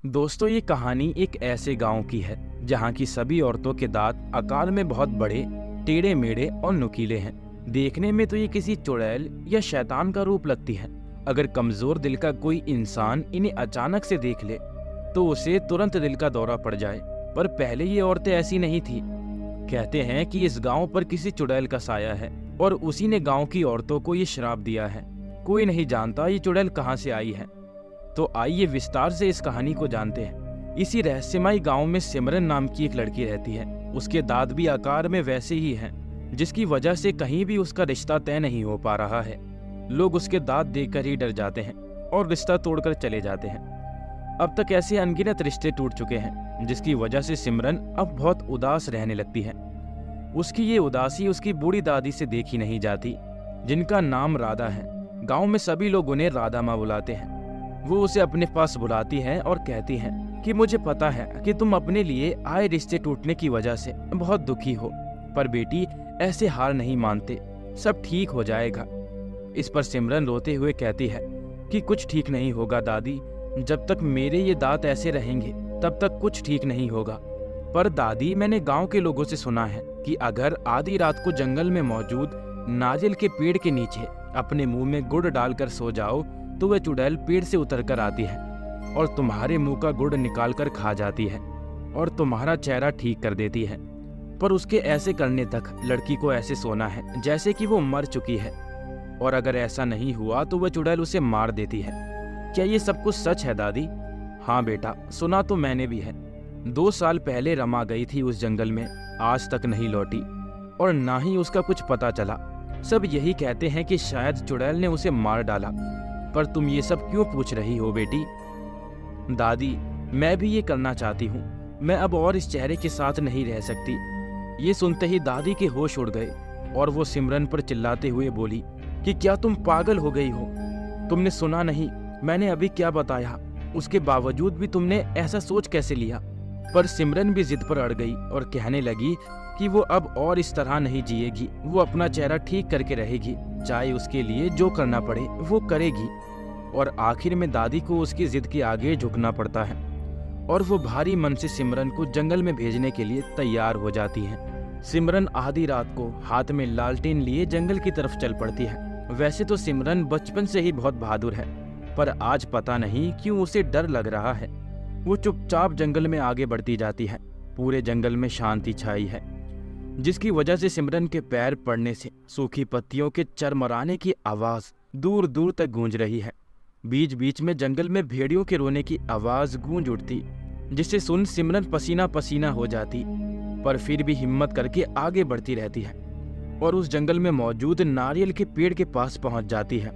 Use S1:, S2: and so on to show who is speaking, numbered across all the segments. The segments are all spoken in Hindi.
S1: दोस्तों, ये कहानी एक ऐसे गांव की है जहां की सभी औरतों के दांत आकार में बहुत बड़े, टेढ़े मेढ़े और नुकीले हैं। देखने में तो ये किसी चुड़ैल या शैतान का रूप लगती है। अगर कमजोर दिल का कोई इंसान इन्हें अचानक से देख ले तो उसे तुरंत दिल का दौरा पड़ जाए। पर पहले ये औरतें ऐसी नहीं थी। कहते हैं कि इस गांव पर किसी चुड़ैल का साया है और उसी ने गांव की औरतों को ये श्राप दिया है। कोई नहीं जानता ये चुड़ैल कहां से आई है। तो आइए विस्तार से इस कहानी को जानते हैं। इसी रहस्यमय गांव में सिमरन नाम की एक लड़की रहती है। उसके दांत भी आकार में वैसे ही हैं, जिसकी वजह से कहीं भी उसका रिश्ता तय नहीं हो पा रहा है। लोग उसके दांत देखकर ही डर जाते हैं और रिश्ता तोड़कर चले जाते हैं। अब तक ऐसे अनगिनत रिश्ते टूट चुके हैं, जिसकी वजह से सिमरन अब बहुत उदास रहने लगती है। उसकी ये उदासी उसकी बूढ़ी दादी से देखी नहीं जाती, जिनका नाम राधा है। गांव में सभी लोग उन्हें राधा माँ बुलाते हैं। वो उसे अपने पास बुलाती हैं और कहती हैं कि मुझे पता है कि तुम अपने लिए आए रिश्ते टूटने की वजह से बहुत दुखी हो, पर बेटी ऐसे हार नहीं मानते, सब ठीक हो जाएगा। इस पर सिमरन रोते हुए कहती है कि कुछ ठीक नहीं होगा दादी, जब तक मेरे ये दांत ऐसे रहेंगे तब तक कुछ ठीक नहीं होगा। पर दादी, मैंने गांव के लोगों से सुना है कि अगर आधी रात को जंगल में मौजूद नारियल के पेड़ के नीचे अपने मुंह में गुड़ डालकर सो जाओ तो वह चुड़ैल पेड़ से उतरकर आती है और तुम्हारे मुंह का गुड़ निकालकर खा जाती है और तुम्हारा चेहरा ठीक कर देती है। पर उसके ऐसे करने तक लड़की को ऐसे सोना है जैसे कि वो मर चुकी है, और अगर ऐसा नहीं हुआ तो वह चुड़ैल उसे मार देती है। क्या ये सब कुछ सच है दादी? हाँ बेटा, सुना तो मैंने भी है। 2 साल पहले रमा गई थी उस जंगल में, आज तक नहीं लौटी और ना ही उसका कुछ पता चला। सब यही कहते हैं कि शायद चुड़ैल ने उसे मार डाला। पर तुम ये सब क्यों पूछ रही हो बेटी? दादी, मैं भी ये करना चाहती हूँ। मैं अब और इस चेहरे के साथ नहीं रह सकती। ये सुनते ही दादी के होश उड़ गए और वो सिमरन पर चिल्लाते हुए बोली कि क्या तुम पागल हो गई हो? तुमने सुना नहीं मैंने अभी क्या बताया? उसके बावजूद भी तुमने ऐसा सोच कैसे लिया? पर सिमरन भी जिद पर अड़ गई और कहने लगी कि वो अब और इस तरह नहीं जिएगी। वो अपना चेहरा ठीक करके रहेगी, चाहे उसके लिए जो करना पड़े वो करेगी। और आखिर में दादी को उसकी जिद के आगे झुकना पड़ता है और वो भारी मन से सिमरन को जंगल में भेजने के लिए तैयार हो जाती है। सिमरन आधी रात को हाथ में लालटेन लिए जंगल की तरफ चल पड़ती है। वैसे तो सिमरन बचपन से ही बहुत बहादुर है, पर आज पता नहीं क्यों उसे डर लग रहा है। वो चुपचाप जंगल में आगे बढ़ती जाती है। पूरे जंगल में शांति छाई है, जिसकी वजह से सिमरन के पैर पड़ने से सूखी पत्तियों के चरमराने की आवाज दूर दूर तक गूंज रही है। बीच बीच में जंगल में भेड़ियों के रोने की आवाज गूंज उठती, जिसे सुन सिमरन पसीना पसीना हो जाती, पर फिर भी हिम्मत करके आगे बढ़ती रहती है और उस जंगल में मौजूद नारियल के पेड़ के पास पहुंच जाती है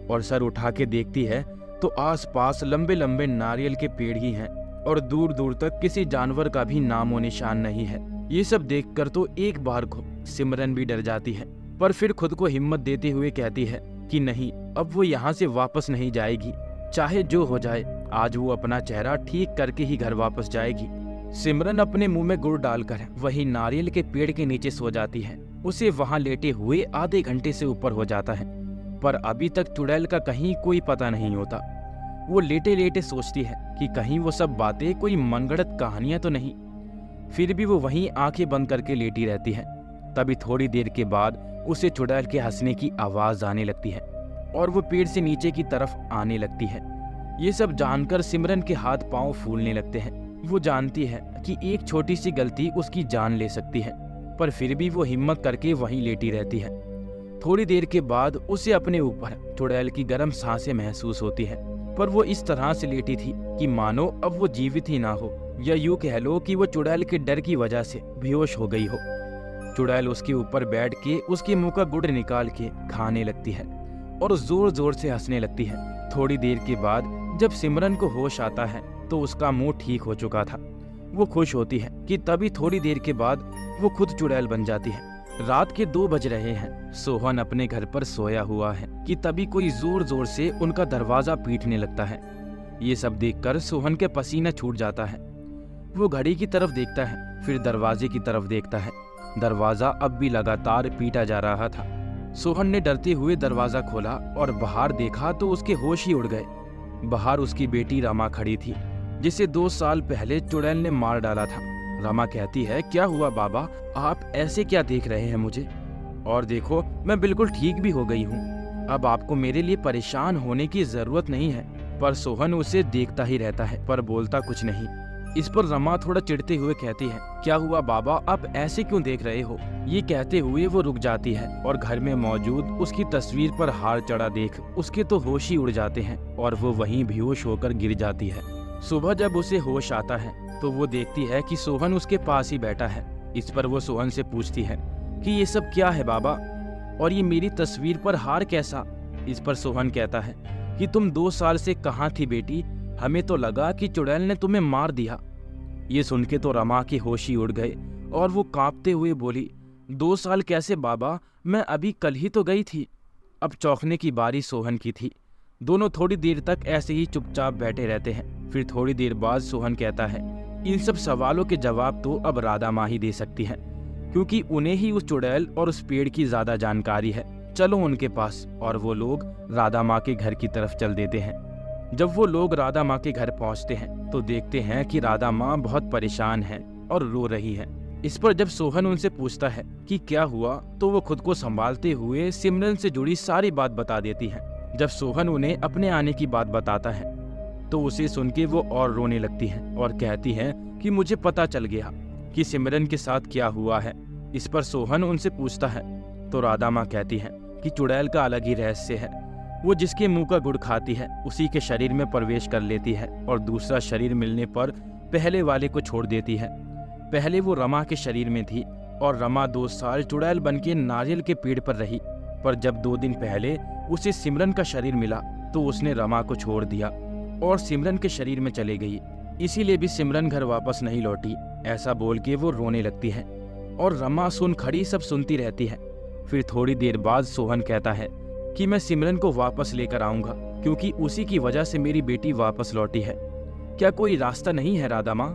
S1: और सर उठा के देखती है तो आसपास लंबे लंबे नारियल के पेड़ ही हैं और दूर दूर तक किसी जानवर का भी नामो निशान नहीं है। ये सब देखकर तो एक बार को सिमरन भी डर जाती है, पर फिर खुद को हिम्मत देते हुए कहती है कि नहीं, अब वो यहाँ से वापस नहीं जाएगी। चाहे जो हो जाए, आज वो अपना चेहरा ठीक करके ही घर वापस जाएगी। सिमरन अपने मुंह में गुड़ डालकर वही नारियल के पेड़ के नीचे सो जाती है। उसे वहां लेटे हुए आधे घंटे से ऊपर हो जाता है, पर अभी तक चुड़ैल का कहीं कोई पता नहीं होता। वो लेटे लेटे सोचती है कि कहीं वो सब बातें कोई मनगढ़ंत कहानियां तो नहीं। फिर भी वो वहीं आंखें बंद करके लेटी रहती है। तभी थोड़ी देर के बाद उसे चुड़ैल के हंसने की आवाज आने लगती है और वो पेड़ से नीचे की तरफ आने लगती है। ये सब जानकर सिमरन के हाथ पांव फूलने लगते हैं। वो जानती है कि एक छोटी सी गलती उसकी जान ले सकती है, पर फिर भी वो हिम्मत करके वहीं लेटी रहती है। थोड़ी देर के बाद उसे अपने ऊपर चुड़ैल की गर्म सांसें महसूस होती है, पर वो इस तरह से लेटी थी कि मानो अब वो जीवित ही ना हो, या यूं कह लो कि वो चुड़ैल के डर की वजह से बेहोश हो गई हो। चुड़ैल उसके ऊपर बैठ के उसके मुंह का गुड़ निकाल के खाने लगती है और जोर जोर से हंसने लगती है। थोड़ी देर के बाद जब सिमरन को होश आता है तो उसका मुंह ठीक हो चुका था। वो खुश होती है कि तभी थोड़ी देर के बाद वो खुद चुड़ैल बन जाती है। रात के 2 बज रहे हैं। सोहन अपने घर पर सोया हुआ है कि तभी कोई जोर जोर से उनका दरवाजा पीटने लगता है। ये सब देखकर सोहन के पसीना छूट जाता है। वो घड़ी की तरफ देखता है, फिर दरवाजे की तरफ देखता है। दरवाजा अब भी लगातार पीटा जा रहा था। सोहन ने डरते हुए दरवाजा खोला और बाहर देखा तो उसके होश ही उड़ गए। बाहर उसकी बेटी रमा खड़ी थी। जिसे 2 साल पहले चुड़ैल ने मार डाला था। रमा कहती है, क्या हुआ बाबा, आप ऐसे क्या देख रहे हैं मुझे? और देखो, मैं बिल्कुल ठीक भी हो गई हूँ। अब आपको मेरे लिए परेशान होने की जरूरत नहीं है। पर सोहन उसे देखता ही रहता है पर बोलता कुछ नहीं। इस पर रमा थोड़ा चिढ़ते हुए कहती है, क्या हुआ बाबा, आप ऐसे क्यों देख रहे हो? ये कहते हुए वो रुक जाती है और घर में मौजूद उसकी तस्वीर पर हार चढ़ा देख उसके तो होश ही उड़ जाते हैं और वो वहीं बेहोश होकर गिर जाती है। सुबह जब उसे होश आता है तो वो देखती है कि सोहन उसके पास ही बैठा है। इस पर वो सोहन से पूछती है कि ये सब क्या है बाबा, और ये मेरी तस्वीर पर हार कैसा? इस पर सोहन कहता है कि तुम 2 साल से कहाँ थी बेटी, हमें तो लगा कि चुड़ैल ने तुम्हें मार दिया। ये सुन के तो रमा के होश ही उड़ गए और वो कांपते हुए बोली, 2 साल कैसे बाबा, मैं अभी कल ही तो गई थी। अब चौंकने की बारी सोहन की थी। दोनों थोड़ी देर तक ऐसे ही चुपचाप बैठे रहते हैं। फिर थोड़ी देर बाद सोहन कहता है, इन सब सवालों के जवाब तो अब राधा माँ ही दे सकती है, क्योंकि उन्हें ही उस चुड़ैल और उस पेड़ की ज्यादा जानकारी है। चलो उनके पास। और वो लोग राधा माँ के घर की तरफ चल देते हैं। जब वो लोग राधा माँ के घर पहुँचते हैं तो देखते हैं कि राधा माँ बहुत परेशान है और रो रही है। इस पर जब सोहन उनसे पूछता है कि क्या हुआ, तो वो खुद को संभालते हुए सिमरन से जुड़ी सारी बात बता देती है। जब सोहन उन्हें अपने आने की बात बताता है तो उसे सुन के वो और रोने लगती है और कहती है कि मुझे पता चल गया कि सिमरन के साथ क्या हुआ है। इस पर सोहन उनसे पूछता है तो राधा माँ कहती है कि चुड़ैल का अलग ही रहस्य है। वो जिसके मुंह का गुड़ खाती है उसी के शरीर में प्रवेश कर लेती है और दूसरा शरीर मिलने पर पहले वाले को छोड़ देती है। पहले वो रमा के शरीर में थी और रमा 2 साल चुड़ैल बनके नारियल के पेड़ पर रही, पर जब 2 दिन पहले उसे सिमरन का शरीर मिला तो उसने रमा को छोड़ दिया और सिमरन के शरीर में चली गई। इसीलिए भी सिमरन घर वापस नहीं लौटी। ऐसा बोल के वो रोने लगती है और रमा सुन खड़ी सब सुनती रहती है। फिर थोड़ी देर बाद सोहन कहता है कि मैं सिमरन को वापस लेकर आऊंगा, क्योंकि उसी की वजह से मेरी बेटी वापस लौटी है। क्या कोई रास्ता नहीं है राधा माँ?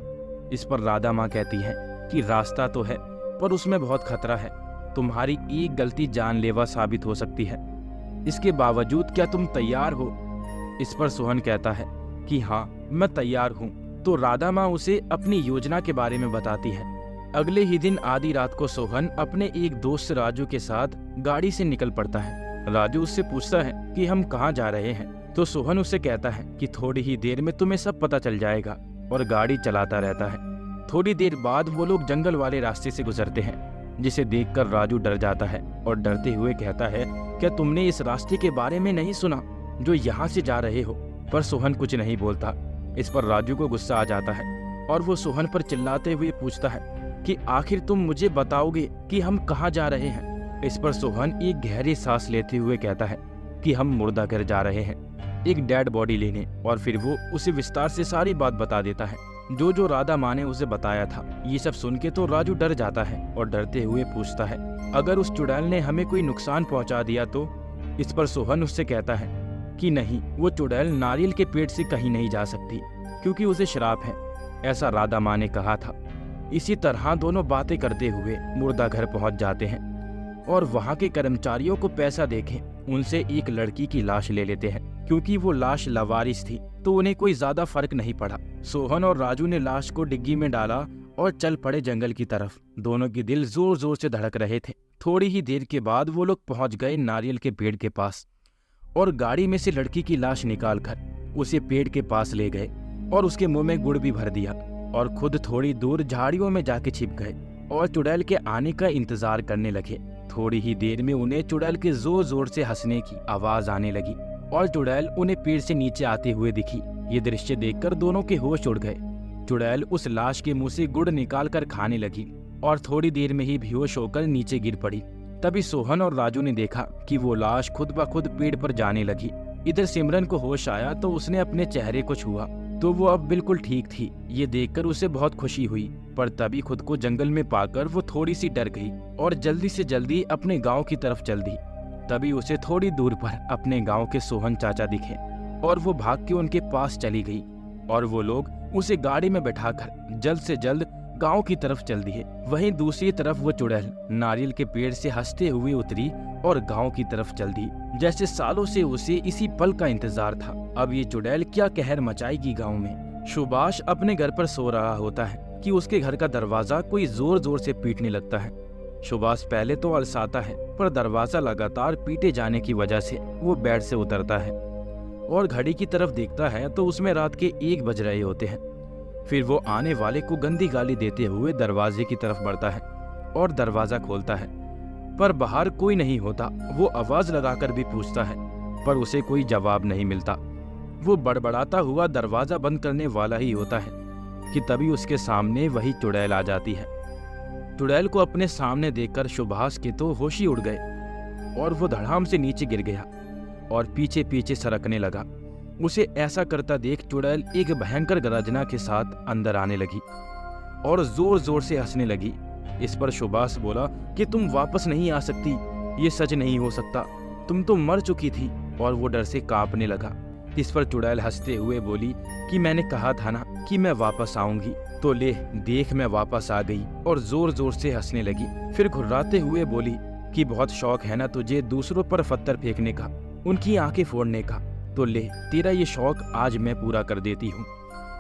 S1: इस पर राधा माँ कहती है कि रास्ता तो है, पर उसमें बहुत खतरा है। तुम्हारी एक गलती जानलेवा साबित हो सकती है। इसके बावजूद क्या तुम तैयार हो? इस पर सोहन कहता है कि हाँ, मैं तैयार हूँ। तो राधा माँ उसे अपनी योजना के बारे में बताती है। अगले ही दिन आधी रात को सोहन अपने एक दोस्त राजू के साथ गाड़ी से निकल पड़ता है। राजू उससे पूछता है कि हम कहाँ जा रहे हैं, तो सोहन उससे कहता है कि थोड़ी ही देर में तुम्हें सब पता चल जाएगा, और गाड़ी चलाता रहता है। थोड़ी देर बाद वो लोग जंगल वाले रास्ते से गुजरते हैं, जिसे देखकर राजू डर जाता है और डरते हुए कहता है, क्या तुमने इस रास्ते के बारे में नहीं सुना जो यहाँ से जा रहे हो? पर सोहन कुछ नहीं बोलता। इस पर राजू को गुस्सा आ जाता है और वो सोहन पर चिल्लाते हुए पूछता है कि आखिर तुम मुझे बताओगे कि हम कहाँ जा रहे हैं? इस पर सोहन एक गहरी सांस लेते हुए कहता है कि हम मुर्दा घर जा रहे हैं, एक डेड बॉडी लेने। और फिर वो उसे विस्तार से सारी बात बता देता है जो राधा माँ ने उसे बताया था। ये सब सुन के तो राजू डर जाता है और डरते हुए पूछता है, अगर उस चुड़ैल ने हमें कोई नुकसान पहुंचा दिया तो? इस पर सोहन उससे कहता है कि नहीं, वो चुड़ैल नारियल के पेड़ से कहीं नहीं जा सकती, क्योंकि उसे श्राप है, ऐसा राधा माँ ने कहा था। इसी तरह दोनों बातें करते हुए मुर्दा घर पहुंच जाते हैं और वहां के कर्मचारियों को पैसा देके उनसे एक लड़की की लाश ले लेते हैं। क्योंकि वो लाश लावारिस थी तो उन्हें कोई ज्यादा फर्क नहीं पड़ा। सोहन और राजू ने लाश को डिग्गी में डाला और चल पड़े जंगल की तरफ। दोनों के दिल जोर जोर से धड़क रहे थे। थोड़ी ही देर के बाद वो लोग पहुंच गए नारियल के पेड़ के पास और गाड़ी में से लड़की की लाश निकालकर उसे पेड़ के पास ले गए और उसके मुंह में गुड़ भी भर दिया और खुद थोड़ी दूर झाड़ियों में जाके छिप गए और चुड़ैल के आने का इंतजार करने लगे। थोड़ी ही देर में उन्हें चुड़ैल के जोर जोर से हंसने की आवाज आने लगी और चुड़ैल उन्हें पेड़ से नीचे आते हुए दिखी। ये दृश्य देखकर दोनों के होश उड़ गए। चुड़ैल उस लाश के मुंह से गुड़ निकाल कर खाने लगी और थोड़ी देर में ही बेहोश होकर नीचे गिर पड़ी। तभी सोहन और राजू ने देखा कि वो लाश खुद ब खुद पेड़ पर जाने लगी। इधर सिमरन को होश आया तो उसने अपने चेहरे को छुआ तो वो अब बिल्कुल ठीक थी। ये देखकर उसे बहुत खुशी हुई, पर तभी खुद को जंगल में पाकर वो थोड़ी सी डर गई और जल्दी से जल्दी अपने गांव की तरफ चल दी। तभी उसे थोड़ी दूर पर अपने गांव के सोहन चाचा दिखे और वो भाग के उनके पास चली गई और वो लोग उसे गाड़ी में बैठाकर जल्द से जल्द गांव की तरफ चल दिए। वहीं दूसरी तरफ वो चुड़ैल नारियल के पेड़ से हंसते हुए उतरी और गांव की तरफ चल दी, जैसे सालों से उसे इसी पल का इंतजार था। अब ये चुड़ैल क्या कहर मचाएगी गांव में। सुभाष अपने घर पर सो रहा होता है कि उसके घर का दरवाजा कोई जोर जोर से पीटने लगता है। सुभाष पहले तो अलसाता है, पर दरवाजा लगातार पीटे जाने की वजह से वो बेड से उतरता है और घड़ी की तरफ देखता है तो उसमें रात के 1 बज रहे होते हैं। फिर वो आने वाले को गंदी गाली देते हुए दरवाजे की तरफ बढ़ता है और दरवाजा खोलता है, पर बाहर कोई नहीं होता। वो आवाज लगाकर भी पूछता है, पर उसे कोई जवाब नहीं मिलता। वो बड़बड़ाता हुआ दरवाजा बंद करने वाला ही होता है कि तभी उसके सामने वही चुड़ैल आ जाती है। चुड़ैल को अपने सामने देखकर सुभाष के तो होश ही उड़ गए और वो धड़ाम से नीचे गिर गया और पीछे पीछे सरकने लगा। उसे ऐसा करता देख चुड़ैल एक भयंकर गर्जना के साथ अंदर आने लगी और जोर जोर से हंसने लगी। इस पर सुभाष बोला कि तुम वापस नहीं आ सकती, ये सच नहीं हो सकता, तुम तो मर चुकी थी। और वो डर से कांपने लगा। इस पर चुड़ैल हंसते हुए बोली कि मैंने कहा था ना कि मैं वापस आऊंगी, तो ले देख मैं वापस आ गई। और जोर जोर से हंसने लगी। फिर घुर्राते हुए बोली कि बहुत शौक है ना तुझे दूसरों पर पत्थर फेंकने का, उनकी आंखें फोड़ने का, तो ले तेरा ये शौक आज मैं पूरा कर देती हूँ।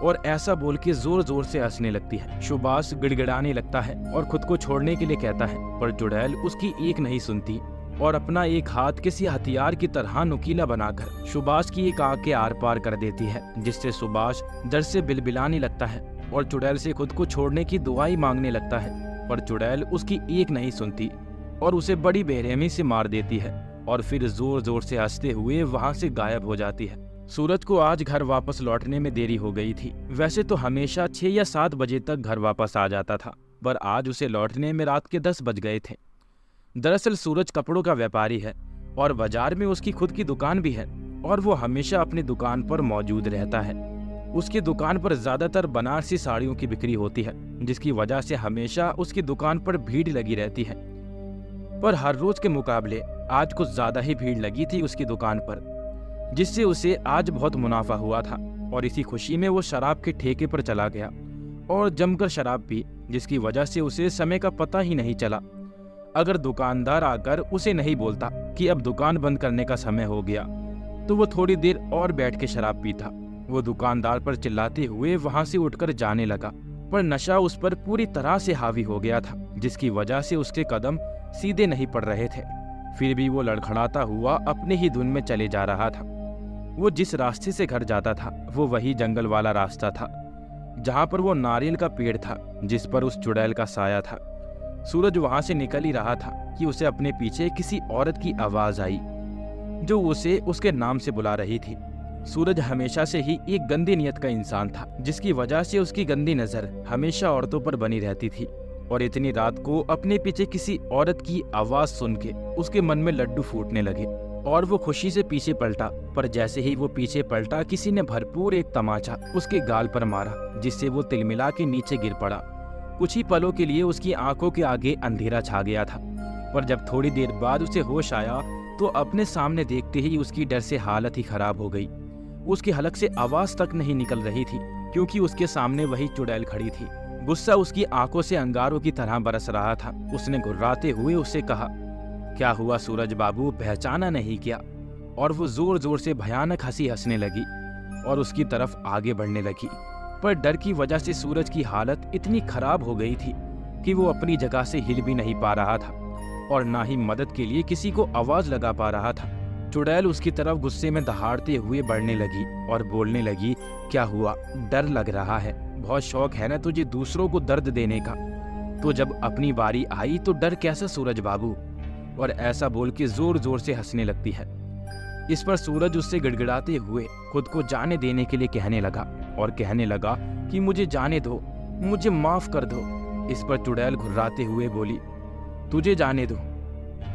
S1: और ऐसा बोल के जोर जोर से हंसने लगती है। सुभाष गिड़गिड़ाने लगता है और खुद को छोड़ने के लिए कहता है, पर चुड़ैल उसकी एक नहीं सुनती और अपना एक हाथ किसी हथियार की तरह नुकीला बनाकर सुभाष की एक आंख के आर पार कर देती है, जिससे सुभाष डर से बिलबिलाने लगता है और चुड़ैल से खुद को छोड़ने की दुआई मांगने लगता है। पर चुड़ैल उसकी एक नहीं सुनती और उसे बड़ी बेरहमी से मार देती है और फिर जोर जोर से हंसते हुए वहां से गायब हो जाती है। सूरज को आज घर वापस लौटने में देरी हो गई थी। वैसे तो हमेशा 6 या 7 बजे तक घर वापस आ जाता था, पर आज उसे लौटने में रात के 10 बज गए थे। दरअसल सूरज कपड़ों का व्यापारी है और बाजार में उसकी खुद की दुकान भी है और वो हमेशा अपनी दुकान पर मौजूद रहता है। उसकी दुकान पर ज्यादातर बनारसी साड़ियों की बिक्री होती है, जिसकी वजह से हमेशा उसकी दुकान पर भीड़ लगी रहती है। पर हर रोज के मुकाबले आज कुछ ज्यादा ही भीड़ लगी थी उसकी दुकान पर, जिससे उसे आज बहुत मुनाफा हुआ था। और इसी खुशी में वो शराब के ठेके पर चला गया और जमकर शराब पी, जिसकी वजह से उसे समय का पता ही नहीं चला। अगर दुकानदार आकर उसे नहीं बोलता कि अब दुकान बंद करने का समय हो गया, तो वो थोड़ी देर और बैठ के शराब पीता। वो दुकानदार पर चिल्लाते हुए वहां से उठकर जाने लगा, पर नशा उस पर पूरी तरह से हावी हो गया था, जिसकी वजह से उसके कदम सीधे नहीं पड़ रहे थे। फिर भी वो लड़खड़ाता हुआ अपने ही धुन में चले जा रहा था। वो जिस रास्ते से घर जाता था वो वही जंगल वाला रास्ता था, जहां पर वो नारियल का पेड़ था जिस पर उस चुड़ैल का साया था। सूरज वहां से निकल ही रहा था कि उसे अपने पीछे किसी औरत की आवाज आई, जो उसे उसके नाम से बुला रही थी। सूरज हमेशा से ही एक गंदी नियत का इंसान था, जिसकी वजह से उसकी गंदी नजर हमेशा औरतों पर बनी रहती थी। और इतनी रात को अपने पीछे किसी औरत की आवाज सुन के उसके मन में लड्डू फूटने लगे और वो खुशी से पीछे पलटा। पर जैसे ही वो पीछे पलटा, किसी ने भरपूर एक तमाचा उसके गाल पर मारा, जिससे वो तिलमिला के नीचे गिर पड़ा। कुछ ही पलों के लिए उसकी आंखों के आगे अंधेरा छा गया था, पर जब थोड़ी देर बाद उसे होश आया तो अपने सामने देखते ही उसकी डर से हालत ही खराब हो गई। उसकी हलक से आवाज तक नहीं निकल रही थी, क्योंकि उसके सामने वही चुड़ैल खड़ी थी। गुस्सा उसकी आंखों से अंगारों की तरह बरस रहा था। उसने घुर्राते हुए उससे कहा, क्या हुआ सूरज बाबू, पहचाना नहीं क्या? और वो जोर जोर से भयानक हंसी हंसने लगी और उसकी तरफ आगे बढ़ने लगी। पर डर की वजह से सूरज की हालत इतनी खराब हो गई थी कि वो अपनी जगह से हिल भी नहीं पा रहा था और ना ही मदद के लिए किसी को आवाज लगा पा रहा था। चुड़ैल उसकी तरफ गुस्से में दहाड़ते हुए बढ़ने लगी और बोलने लगी, क्या हुआ, डर लग रहा है? बहुत शौक है ना तुझे दूसरों को दर्द देने का, तो जब अपनी बारी आई तो डर कैसा सूरज बाबू? और ऐसा बोल के जोर जोर से हंसने लगती है। इस पर सूरज उससे गिड़गिड़ाते हुए खुद को जाने देने के लिए कहने लगा और कहने लगा कि मुझे जाने दो, मुझे माफ कर दो। इस पर चुड़ैल घुर्राते हुए बोली, तुझे जाने दो?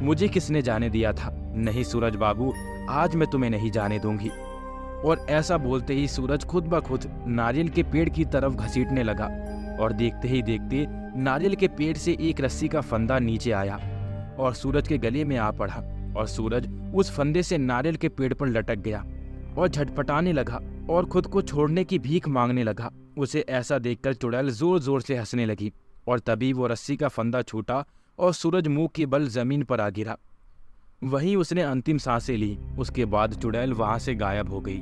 S1: मुझे किसने जाने दिया था? नहीं सूरज बाबू, आज मैं तुम्हें नहीं जाने दूंगी। और ऐसा बोलते ही सूरज खुद ब खुद नारियल के पेड़ की तरफ घसीटने लगा और देखते ही देखते नारियल के पेड़ से एक रस्सी का फंदा नीचे आया और सूरज के गले में आ पड़ा और सूरज उस फंदे से नारियल के पेड़ पर लटक गया और झटपटाने लगा और खुद को छोड़ने की भीख मांगने लगा। उसे ऐसा देखकर चुड़ैल जोर जोर से हंसने लगी और तभी वो रस्सी का फंदा छूटा और सूरज मुंह के बल जमीन पर आ गिरा। वहीं उसने अंतिम सांसें ली। उसके बाद चुड़ैल वहां से गायब हो गई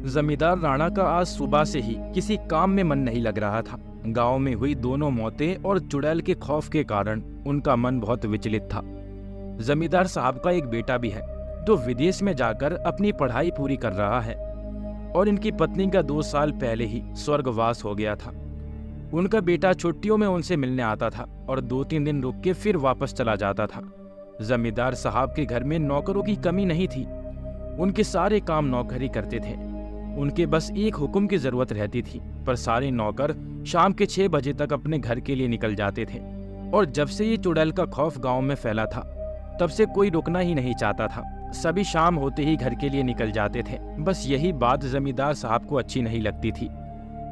S1: जमींदार राणा का आज सुबह से ही किसी काम में मन नहीं लग रहा था। गांव में हुई दोनों मौतें और चुड़ैल के खौफ के कारण उनका मन बहुत विचलित था। जमींदार साहब का एक बेटा भी है जो विदेश में जाकर अपनी पढ़ाई पूरी कर रहा है और इनकी पत्नी का 2 साल पहले ही स्वर्गवास हो गया था। उनका बेटा छुट्टियों में उनसे मिलने आता था और 2-3 दिन रुक के फिर वापस चला जाता था। जमींदार साहब के घर में नौकरों की कमी नहीं थी। उनके सारे काम नौकर ही करते थे। उनके बस एक हुक्म की जरूरत रहती थी, पर सारे नौकर शाम के 6 बजे तक अपने घर के लिए निकल जाते थे। और जब से ये चुड़ैल का खौफ गांव में फैला था, तब से कोई रुकना ही नहीं चाहता था। सभी शाम होते ही घर के लिए निकल जाते थे। बस यही बात जमींदार साहब को अच्छी नहीं लगती थी,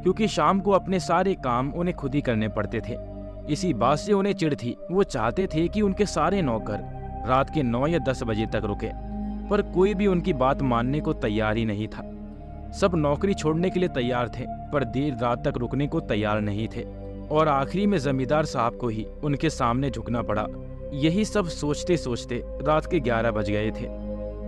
S1: क्योंकि शाम को अपने सारे काम उन्हें खुद ही करने पड़ते थे। इसी बात से उन्हें चिढ़ थी। वो चाहते थे कि उनके सारे नौकर रात के 9 या 10 बजे तक रुके, पर कोई भी उनकी बात मानने को तैयार ही नहीं था। सब नौकरी छोड़ने के लिए तैयार थे, पर देर रात तक रुकने को तैयार नहीं थे। और आखिरी में जमींदार साहब को ही उनके सामने झुकना पड़ा। यही सब सोचते सोचते रात के 11 बज गए थे।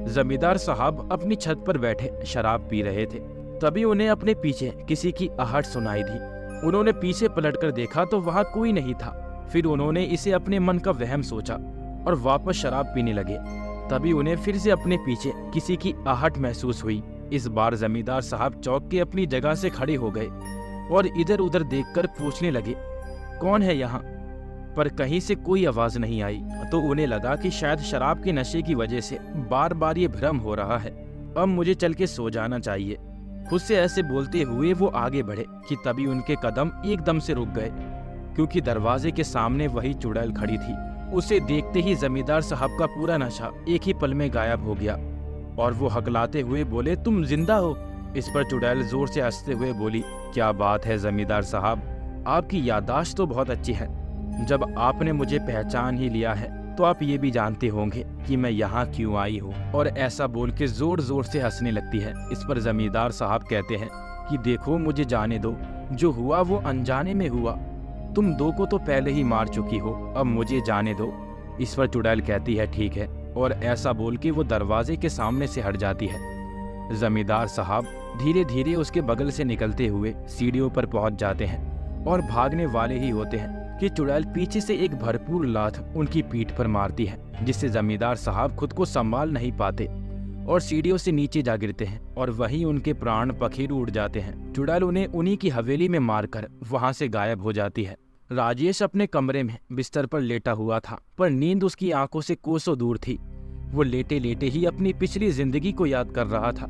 S1: जमींदार साहब अपनी छत पर बैठे शराब पी रहे थे। तभी उन्हें अपने पीछे किसी की आहट सुनाई दी। उन्होंने पीछे पलटकर देखा तो वहां कोई नहीं था। फिर उन्होंने इसे अपने मन का वहम सोचा और वापस शराब पीने लगे। तभी उन्हें फिर से अपने पीछे किसी की आहट महसूस हुई। इस बार जमींदार साहब चौंक के अपनी जगह से खड़े हो गए और इधर उधर देखकर पूछने लगे, कौन है यहाँ? पर कहीं से कोई आवाज नहीं आई। तो उन्हें लगा कि शायद शराब के नशे की वजह से बार बार ये भ्रम हो रहा है। अब मुझे चल के सो जाना चाहिए। खुद से ऐसे बोलते हुए वो आगे बढ़े कि तभी उनके कदम एकदम से रुक गए, क्योंकि दरवाजे के सामने वही चुड़ैल खड़ी थी। उसे देखते ही जमींदार साहब का पूरा नशा एक ही पल में गायब हो गया और वो हकलाते हुए बोले, तुम जिंदा हो? इस पर चुड़ैल जोर से हंसते हुए बोली, क्या बात है जमींदार साहब, आपकी याददाश्त तो बहुत अच्छी है। जब आपने मुझे पहचान ही लिया है तो आप ये भी जानते होंगे कि मैं यहाँ क्यों आई हूँ। और ऐसा बोल के जोर जोर से हंसने लगती है। इस पर जमींदार साहब कहते हैं कि देखो, मुझे जाने दो, जो हुआ वो अनजाने में हुआ। तुम 2 को तो पहले ही मार चुकी हो, अब मुझे जाने दो। इस पर चुड़ैल कहती है, ठीक है, और ऐसा बोल के वो दरवाजे के सामने से हट जाती है। जमींदार साहब धीरे धीरे उसके बगल से निकलते हुए सीढ़ियों पर पहुंच जाते हैं और भागने वाले ही होते हैं कि चुड़ैल पीछे से एक भरपूर लात उनकी पीठ पर मारती है, जिससे जमींदार साहब खुद को संभाल नहीं पाते और सीढ़ियों से नीचे जा गिरते हैं और वहीं उनके प्राण पखेरु उड़ जाते हैं। चुड़ैल उन्हें उन्हीं की हवेली में मारकर वहां से गायब हो जाती है। राजेश अपने कमरे में बिस्तर पर लेटा हुआ था, पर नींद उसकी आंखों से कोसों दूर थी। वो लेटे लेटे ही अपनी पिछली जिंदगी को याद कर रहा था,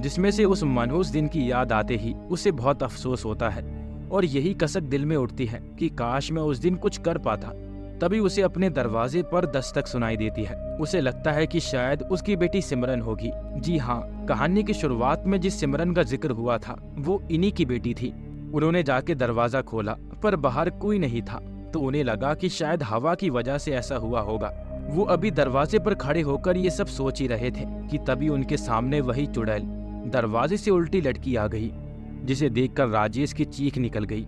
S1: जिसमें से उस मनहूस दिन की याद आते ही उसे बहुत अफसोस होता है और यही कसक दिल में उठती है कि काश मैं उस दिन कुछ कर पाता। तभी उसे अपने दरवाजे पर दस्तक सुनाई देती है। उसे लगता है कि शायद उसकी बेटी सिमरन होगी। जी हाँ, कहानी की शुरुआत में जिस सिमरन का जिक्र हुआ था वो इन्हीं की बेटी थी। उन्होंने जाके दरवाजा खोला, पर बाहर कोई नहीं था। तो उन्हें लगा कि शायद हवा की वजह से ऐसा हुआ होगा। वो अभी दरवाजे पर खड़े होकर ये सब सोच ही रहे थे कि तभी उनके सामने वही चुड़ैल दरवाजे से उल्टी लटकी आ गई, जिसे देखकर राजेश की चीख निकल गई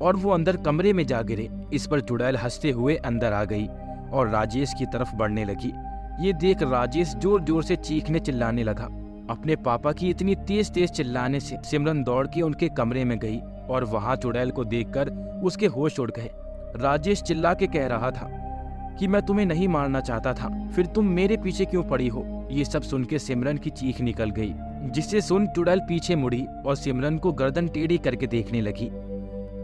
S1: और वो अंदर कमरे में जा गिरे। इस पर चुड़ैल हंसते हुए अंदर आ गई और राजेश की तरफ बढ़ने लगी। ये देख राजेश जोर जोर से चीखने चिल्लाने लगा। अपने पापा की इतनी तेज तेज चिल्लाने से सिमरन दौड़ के उनके कमरे में गई और वहां चुड़ैल को देखकर उसके होश उड़ गए। राजेश चिल्ला के कह रहा था कि मैं तुम्हें नहीं मारना चाहता था, फिर तुम मेरे पीछे क्यों पड़ी हो? ये सब सुन के सिमरन की चीख निकल गई, जिसे सुन चुड़ैल पीछे मुड़ी और सिमरन को गर्दन टेढ़ी करके देखने लगी।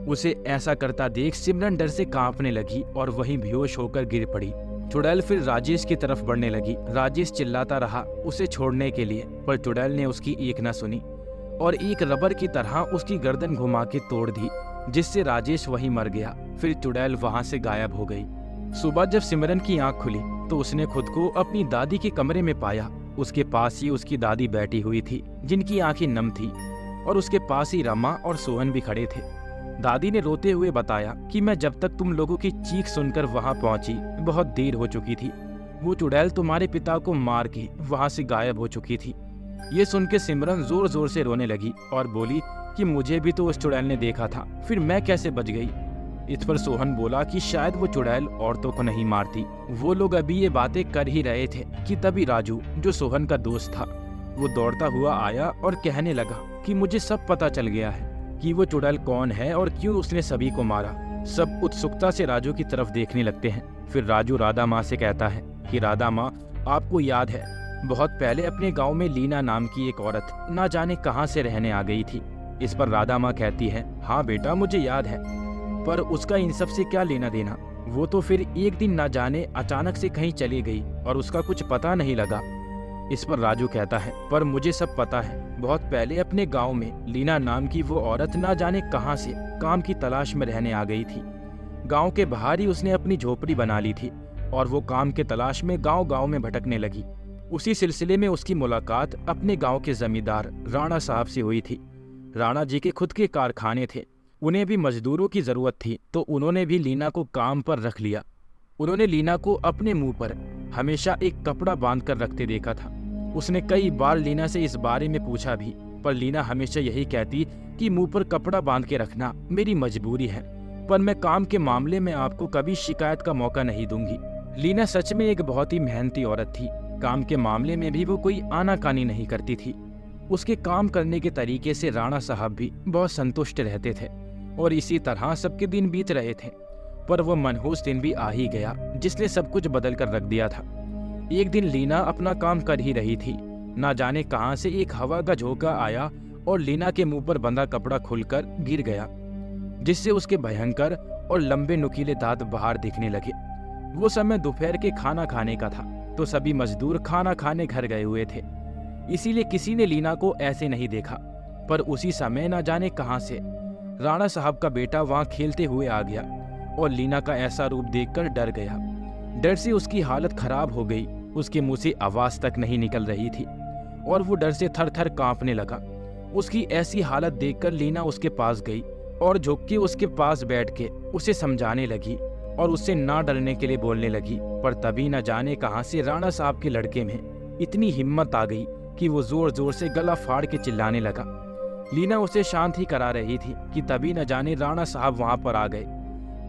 S1: उसे ऐसा करता देख सिमरन डर से कांपने लगी और वहीं बेहोश होकर गिर पड़ी। चुड़ैल फिर राजेश की तरफ बढ़ने लगी। राजेश चिल्लाता रहा उसे छोड़ने के लिए, पर चुड़ैल ने उसकी एक न सुनी और एक रबर की तरह उसकी गर्दन घुमा के तोड़ दी, जिससे राजेश वहीं मर गया। फिर चुड़ैल वहां से गायब हो गई। सुबह जब सिमरन की आंख खुली तो उसने खुद को अपनी दादी के कमरे में पाया। उसके पास ही उसकी दादी बैठी हुई थी, जिनकी आंखें नम थी, और उसके पास ही रमा और सोहन भी खड़े थे। दादी ने रोते हुए बताया कि मैं जब तक तुम लोगों की चीख सुनकर वहां पहुंची, बहुत देर हो चुकी थी। वो चुड़ैल तुम्हारे पिता को मार के वहां से गायब हो चुकी थी। ये सुन के सिमरन जोर जोर से रोने लगी और बोली कि मुझे भी तो उस चुड़ैल ने देखा था, फिर मैं कैसे बच गई? इस पर सोहन बोला कि शायद वो चुड़ैल औरतों को नहीं मारती। वो लोग अभी ये बातें कर ही रहे थे कि तभी राजू, जो सोहन का दोस्त था, वो दौड़ता हुआ आया और कहने लगा कि मुझे सब पता चल गया है कि वो चुड़ैल कौन है और क्यों उसने सभी को मारा। सब उत्सुकता से राजू की तरफ देखने लगते हैं। फिर राजू राधा माँ से कहता है कि राधा माँ, आपको याद है बहुत पहले अपने गांव में लीना नाम की एक औरत ना जाने कहां से रहने आ गई थी। इस पर राधा माँ कहती है, हाँ बेटा मुझे याद है, पर उसका इन सब से क्या लेना देना। वो तो फिर एक दिन ना जाने अचानक से कहीं चली गई और उसका कुछ पता नहीं लगा। इस पर राजू कहता है, पर मुझे सब पता है। बहुत पहले अपने गांव में लीना नाम की वो औरत ना जाने कहां से काम की तलाश में रहने आ गई थी। गांव के बाहर ही उसने अपनी झोपड़ी बना ली थी और वो काम के तलाश में गांव-गांव में भटकने लगी। उसी सिलसिले में उसकी मुलाकात अपने गांव के जमींदार राणा साहब से हुई थी। राणा जी के खुद के कारखाने थे, उन्हें भी मजदूरों की जरूरत थी, तो उन्होंने भी लीना को काम पर रख लिया। उन्होंने लीना को अपने मुंह पर हमेशा एक कपड़ा बांध कर रखते देखा था। उसने कई बार लीना से इस बारे में पूछा भी, पर लीना हमेशा यही कहती कि मुंह पर कपड़ा बांध के रखना मेरी मजबूरी है, पर मैं काम के मामले में आपको कभी शिकायत का मौका नहीं दूंगी। लीना सच में एक बहुत ही मेहनती औरत थी। काम के मामले में भी वो कोई आनाकानी नहीं करती थी। उसके काम करने के तरीके से राणा साहब भी बहुत संतुष्ट रहते थे और इसी तरह सबके दिन बीत रहे थे। पर वो मनहूस दिन भी आ ही गया जिसने सब कुछ बदल कर रख दिया था। एक दिन लीना अपना काम कर ही रही थी, ना जाने कहां से एक हवा का झोंका आया और लीना के मुंह पर बंधा कपड़ा खुलकर गिर गया, जिससे उसके भयंकर और लंबे नुकीले दांत बाहर दिखने लगे। वो समय दोपहर के खाना खाने का था, तो सभी मजदूर खाना खाने घर गए हुए थे, इसीलिए किसी ने लीना को ऐसे नहीं देखा। पर उसी समय ना जाने कहां से राणा साहब का बेटा वहां खेलते हुए आ गया और लीना का ऐसा रूप देखकर डर गया। डर से उसकी हालत खराब हो गई, उसके मुंह से आवाज तक नहीं निकल रही थी और वो डर से थर थर कांपने लगा। उसकी ऐसी हालत देखकर लीना उसके पास गई और झुक के उसके पास बैठ के उसे समझाने लगी और उससे ना डरने के लिए बोलने लगी। पर तभी न जाने कहां से राणा साहब के लड़के में इतनी हिम्मत आ गई कि वो जोर जोर से गला फाड़ के चिल्लाने लगा। लीना उसे शांत ही करा रही थी कि तभी न जाने राणा साहब वहां पर आ गए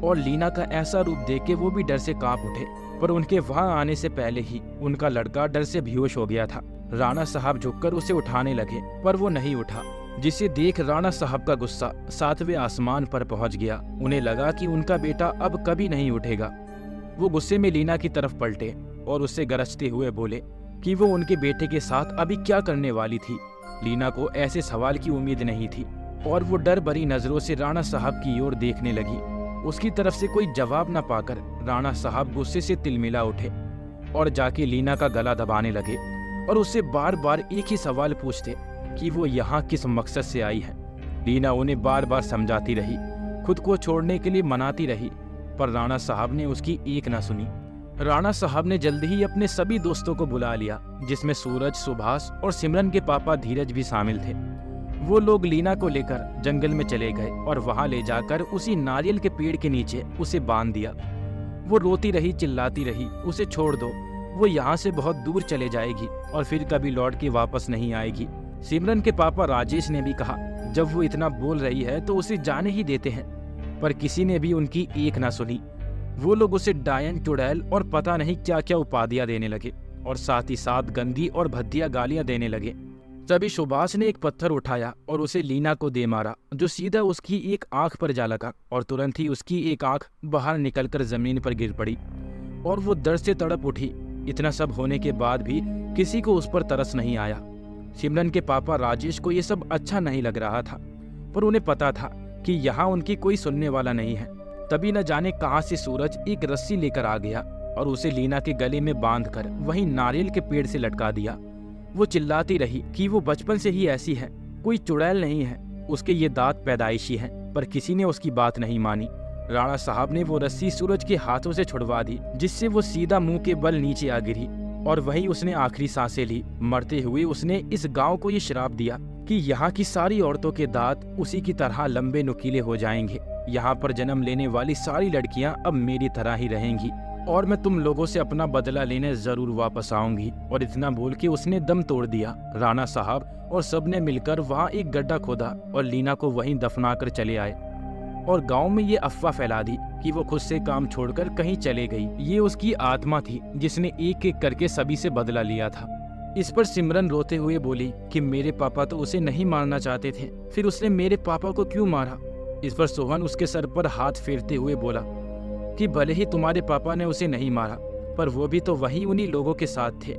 S1: और लीना का ऐसा रूप देख के वो भी डर से कांप उठे। पर उनके वहां आने से पहले ही उनका लड़का डर से बेहोश हो गया था। राणा साहब झुककर उसे उठाने लगे, पर वो नहीं उठा, जिसे देख राणा साहब का गुस्सा 7वें आसमान पर पहुंच गया। उन्हें लगा कि उनका बेटा अब कभी नहीं उठेगा। वो गुस्से में लीना की तरफ पलटे और उससे गरजते हुए बोले कि वो उनके बेटे के साथ अभी क्या करने वाली थी। लीना को ऐसे सवाल की उम्मीद नहीं थी और वो डर भरी नजरों से राणा साहब की ओर देखने लगी। उसकी तरफ से कोई जवाब न पाकर राणा साहब गुस्से से तिलमिला उठे और जाके लीना का गला दबाने लगे और उससे बार बार एक ही सवाल पूछते कि वो यहाँ किस मकसद से आई है। लीना उन्हें बार बार समझाती रही, खुद को छोड़ने के लिए मनाती रही, पर राणा साहब ने उसकी एक न सुनी। राणा साहब ने जल्दी ही अपने सभी दोस्तों को बुला लिया, जिसमें सूरज, सुभाष और सिमरन के पापा धीरज भी शामिल थे। वो लोग लीना को लेकर जंगल में चले गए और वहां ले जाकर उसी नारियल के पेड़ के नीचे उसे बांध दिया। वो रोती रही, चिल्लाती रही, उसे छोड़ दो, वो यहाँ से बहुत दूर चले जाएगी और फिर कभी लौट के वापस नहीं आएगी। सिमरन के पापा राजेश ने भी कहा, जब वो इतना बोल रही है तो उसे जाने ही देते हैं, पर किसी ने भी उनकी एक ना सुनी। वो लोग उसे डायन, चुड़ैल और पता नहीं क्या क्या उपाधियां देने लगे और साथ ही साथ गंदी और भद्दिया गालियां देने लगे। तभी सुभाष ने एक पत्थर उठाया और उसे लीना को दे मारा, जो सीधा उसकी एक आंख पर जा लगा और तुरंत ही उसकी एक आंख बाहर निकलकर जमीन पर गिर पड़ी और वो दर्द से तड़प उठी। इतना सब होने के बाद भी किसी को उस पर तरस नहीं आया। सिमरन के पापा राजेश को ये सब अच्छा नहीं लग रहा था, पर उन्हें पता था कि यहाँ उनकी कोई सुनने वाला नहीं है। तभी न जाने कहां से सूरज एक रस्सी लेकर आ गया और उसे लीना के गले में बांधकर वहीं नारियल के पेड़ से लटका दिया। वो चिल्लाती रही कि वो बचपन से ही ऐसी है, कोई चुड़ैल नहीं है, उसके ये दांत पैदाइशी हैं, पर किसी ने उसकी बात नहीं मानी। राणा साहब ने वो रस्सी सूरज के हाथों से छुड़वा दी, जिससे वो सीधा मुंह के बल नीचे आ गिरी और वहीं उसने आखिरी सांसें ली। मरते हुए उसने इस गांव को ये श्राप दिया कि यहाँ की सारी औरतों के दांत उसी की तरह लंबे नुकीले हो जाएंगे। यहाँ पर जन्म लेने वाली सारी लड़कियां अब मेरी तरह ही रहेंगी और मैं तुम लोगों से अपना बदला लेने जरूर वापस आऊंगी। और इतना बोल के उसने दम तोड़ दिया। राणा साहब और सबने मिलकर वहाँ एक गड्ढा खोदा और लीना को वहीं दफना कर चले आए और गांव में ये अफवाह फैला दी कि वो खुद से काम छोड़कर कहीं चले गई। ये उसकी आत्मा थी जिसने एक एक करके सभी से बदला लिया था। इस पर सिमरन रोते हुए बोली कि मेरे पापा तो उसे नहीं मारना चाहते थे, फिर उसने मेरे पापा को क्यों मारा। इस पर सोहन उसके सर पर हाथ फेरते हुए बोला कि भले ही तुम्हारे पापा ने उसे नहीं मारा, पर वो भी तो वही उन्हीं लोगों के साथ थे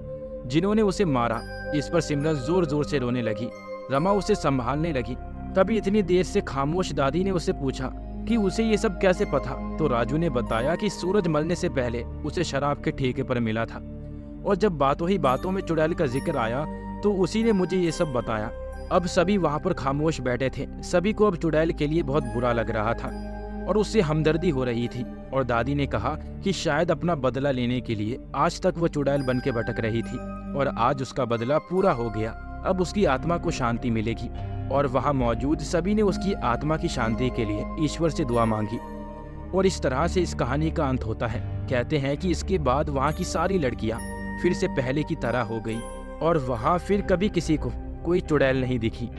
S1: जिन्होंने उसे मारा। इस पर सिमरन जोर जोर से रोने लगी। रमा उसे संभालने लगी। तभी इतनी देर से खामोश दादी ने उससे पूछा कि उसे ये सब कैसे पता। तो राजू ने बताया कि सूरज मरने से पहले उसे शराब के ठेके पर मिला था, और जब बातों ही बातों में चुड़ैल का जिक्र आया तो उसी ने मुझे ये सब बताया। अब सभी वहाँ पर खामोश बैठे थे। सभी को अब चुड़ैल के लिए बहुत बुरा लग रहा था और उससे हमदर्दी हो रही थी। और दादी ने कहा कि शायद अपना बदला लेने के लिए आज तक वो चुड़ैल बन के भटक रही थी, और आज उसका बदला पूरा हो गया। अब उसकी आत्मा को शांति मिलेगी। और वहाँ मौजूद सभी ने उसकी आत्मा की शांति के लिए ईश्वर से दुआ मांगी। और इस तरह से इस कहानी का अंत होता है। कहते हैं कि इसके बाद वहाँ की सारी लड़कियाँ फिर से पहले की तरह हो गई, और वहाँ फिर कभी किसी को कोई चुड़ैल नहीं दिखी।